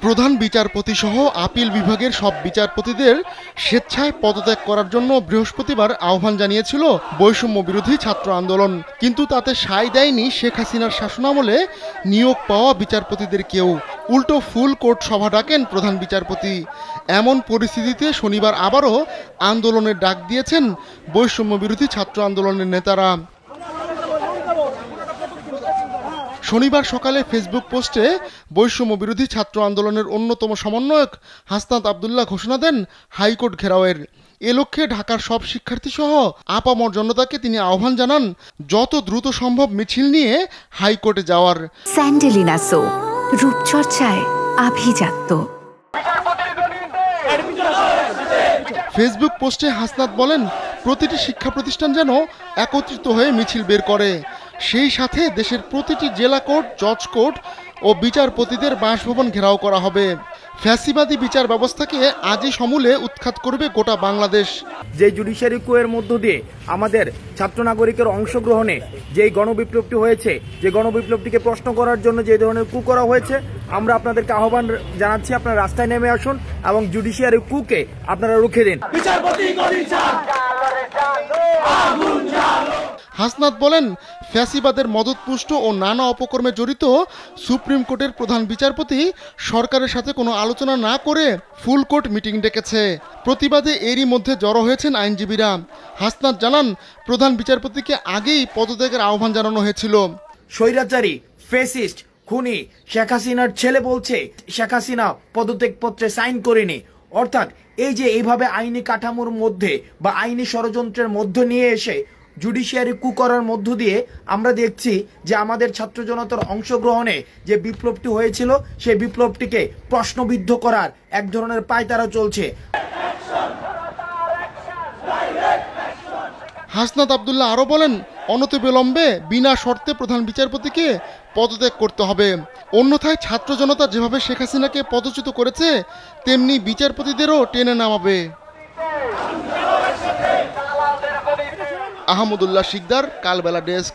প্রধান বিচারপতি সহ আপিল বিভাগের সব বিচারপতিদের স্বেচ্ছায় পদত্যাগ করার জন্য বৃহস্পতিবার আহ্বান জানিয়েছিল বৈষম্য বিরোধী ছাত্র আন্দোলন, কিন্তু তাতে সায় দেয়নি শেখ হাসিনার শাসনামলে নিয়োগ পাওয়া বিচারপতিদের কেউ। উল্টো ফুল কোর্ট সভা ডাকেন প্রধান বিচারপতি। এমন পরিস্থিতিতে শনিবার আবারও আন্দোলনের ডাক দিয়েছেন বৈষম্য বিরোধী ছাত্র আন্দোলনের নেতারা। শনিবার সকালে ফেসবুক পোস্টে বৈষম্য বিরোধী ছাত্র আন্দোলনের অন্যতম সমন্বয়ক হাসনাত আবদুল্লাহ ঘোষণা দেন হাইকোর্ট ঘেরাওয়ের। এ লক্ষ্যে ঢাকার সব শিক্ষার্থী সহ আপামর জনতাকে তিনি আহ্বান জানান যত দ্রুত সম্ভব মিছিল নিয়ে হাইকোর্টে যাওয়ার। স্যান্ডেলিনা সো, রূপচর্চায় আভিজাত্য। ফেসবুক পোস্টে হাসনাত বলেন, প্রতিটি শিক্ষা প্রতিষ্ঠান যেন একত্রিত হয়ে মিছিল বের করে। সেই সাথে দেশের প্রতিটি জেলা কোর্ট, জজ কোর্ট ও বিচারপতিদের বাসভবন ঘেরাও করা হবে। ফ্যাসিবাদী বিচার ব্যবস্থাকে আজই সমূলে উৎখাত করবে গোটা বাংলাদেশ। যে জুডিশিয়ারি কুয়ের মধ্য দিয়ে আমাদের ছাত্র নাগরিকের অংশগ্রহণে যে গণবিপ্লবটি হয়েছে, যে গণবিপ্লবটিকে প্রশ্ন করার জন্য যে ধরনের কু করা হয়েছে, আমরা আপনাদেরকে আহ্বান জানাচ্ছি, আপনারা রাস্তায় নেমে আসুন এবং জুডিশিয়ারি কুকে আপনারা রুখে দিন। হাসনাত বলেন, ফ্যাসিবাদের মদতপুষ্ট ও নানা অপকর্মে জড়িত সুপ্রিম কোর্টের প্রধান বিচারপতি সরকারের সাথে কোনো আলোচনা না করে ফুল কোর্ট মিটিং ডেকেছে। প্রতিবাদে এরই মধ্যে জড়ো হয়েছেন আইনজীবীরা। হাসনাত জানান, প্রধান বিচারপতিকে আগেই পদত্যাগের আহ্বান জানানো হয়েছিল। স্বৈরাচারী, ফ্যাসিস্ট, খুনি শেখ হাসিনার ছেলে বলছে শেখ হাসিনা পদত্যাগপত্রে সাইন করেনি। অর্থাৎ এই যে এইভাবে আইনি কাঠামোর মধ্যে বা আইনি ষড়যন্ত্রের মধ্যে নিয়ে এসে জুডিশিয়ারি কু করার মধ্য দিয়ে আমরা দেখছি যে আমাদের ছাত্র জনতার অংশগ্রহণে যে বিপ্লবটি হয়েছিল সেই বিপ্লবটিকে প্রশ্নবিদ্ধ করার এক ধরনের পায়তারা চলছে। হাসনাত আবদুল্লাহ আরও বলেন, অনতিবিলম্বে বিনা শর্তে প্রধান বিচারপতিকে পদত্যাগ করতে হবে। অন্যথায় ছাত্র জনতা যেভাবে শেখ হাসিনাকে পদচ্যুত করেছে তেমনি বিচারপতিদেরও টেনে নামাবে। আহমদুল্লাহ শিকদার, কালবেলা ডেস্ক।